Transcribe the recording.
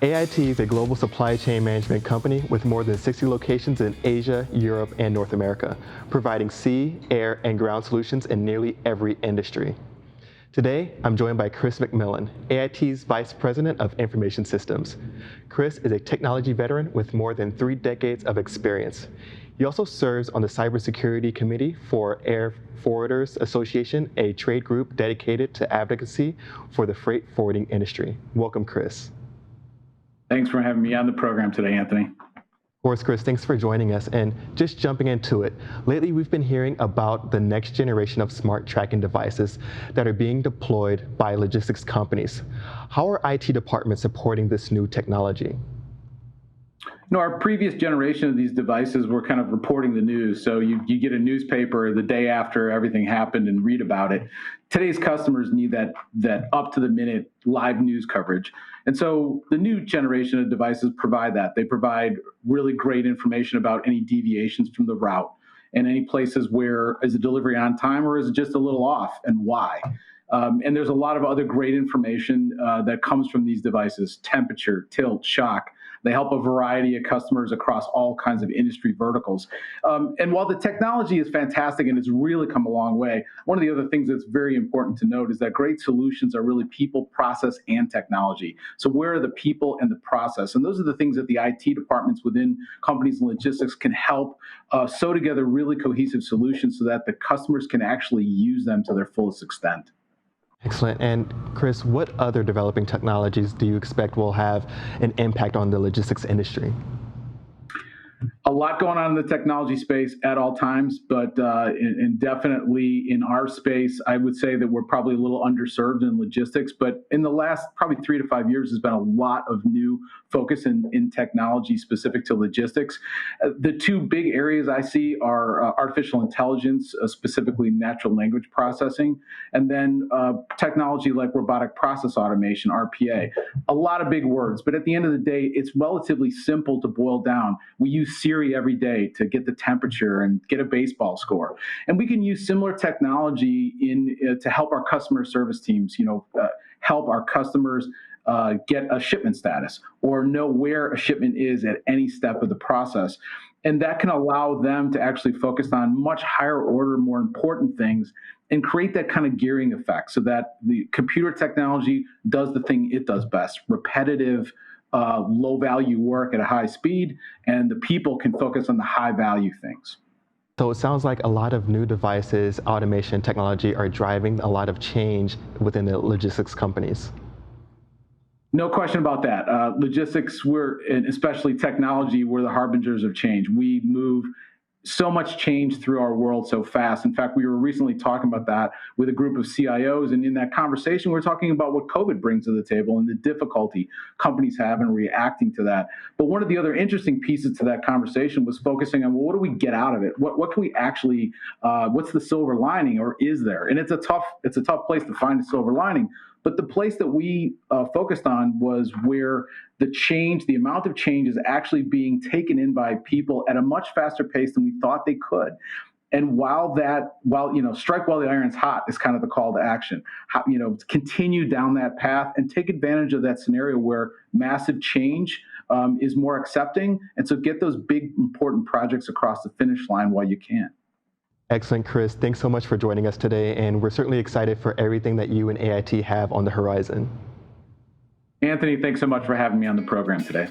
AIT is a global supply chain management company with more than 60 locations in Asia, Europe, and North America, providing sea, air, and ground solutions in nearly every industry. Today, I'm joined by Chris McMillin, AIT's Vice President of Information Systems. Chris is a technology veteran with more than 3 decades of experience. He also serves on the Cybersecurity Committee for Air Forwarders Association, a trade group dedicated to advocacy for the freight forwarding industry. Welcome, Chris. Thanks for having me on the program today, Anthony. Of course, Chris, thanks for joining us. And just jumping into it, lately we've been hearing about the next generation of smart tracking devices that are being deployed by logistics companies. How are IT departments supporting this new technology? Our previous generation of these devices were kind of reporting the news. So you get a newspaper the day after everything happened and read about it. Today's customers need that up-to-the-minute live news coverage. And so the new generation of devices provide that. They provide really great information about any deviations from the route and any places where is the delivery on time or is it just a little off and why. And there's a lot of other great information that comes from these devices: temperature, tilt, shock. They help a variety of customers across all kinds of industry verticals. And while the technology is fantastic and it's really come a long way, one of the other things that's very important to note is that great solutions are really people, process, and technology. So where are the people and the process? And those are the things that the IT departments within companies and logistics can help sew together really cohesive solutions so that the customers can actually use them to their fullest extent. Excellent. And Chris, what other developing technologies do you expect will have an impact on the logistics industry? A lot going on in the technology space at all times, but and definitely in our space, I would say that we're probably a little underserved in logistics. But in the last probably 3 to 5 years, there's been a lot of new focus in technology specific to logistics. The 2 big areas I see are artificial intelligence, specifically natural language processing, and then technology like robotic process automation, RPA. A lot of big words, but at the end of the day, it's relatively simple to boil down. We use Siri every day to get the temperature and get a baseball score. And we can use similar technology to help our customer service teams, help our customers get a shipment status or know where a shipment is at any step of the process. And that can allow them to actually focus on much higher order, more important things and create that kind of gearing effect so that the computer technology does the thing it does best: repetitive, low-value work at a high speed, and the people can focus on the high-value things. So it sounds like a lot of new devices, automation technology are driving a lot of change within the logistics companies. No question about that. Logistics, and especially technology, we're the harbingers of change. We move so much change through our world so fast. In fact, we were recently talking about that with a group of CIOs, and in that conversation, we're talking about what COVID brings to the table and the difficulty companies have in reacting to that. But one of the other interesting pieces to that conversation was focusing on, well, what do we get out of it? What can we actually? What's the silver lining, or is there? And it's a tough place to find a silver lining. But the place that we focused on was where the amount of change is actually being taken in by people at a much faster pace than we thought they could. And while strike while the iron's hot is kind of the call to action. Continue down that path and take advantage of that scenario where massive change is more accepting. And so get those big, important projects across the finish line while you can. Excellent, Chris. Thanks so much for joining us today, and we're certainly excited for everything that you and AIT have on the horizon. Anthony, thanks so much for having me on the program today.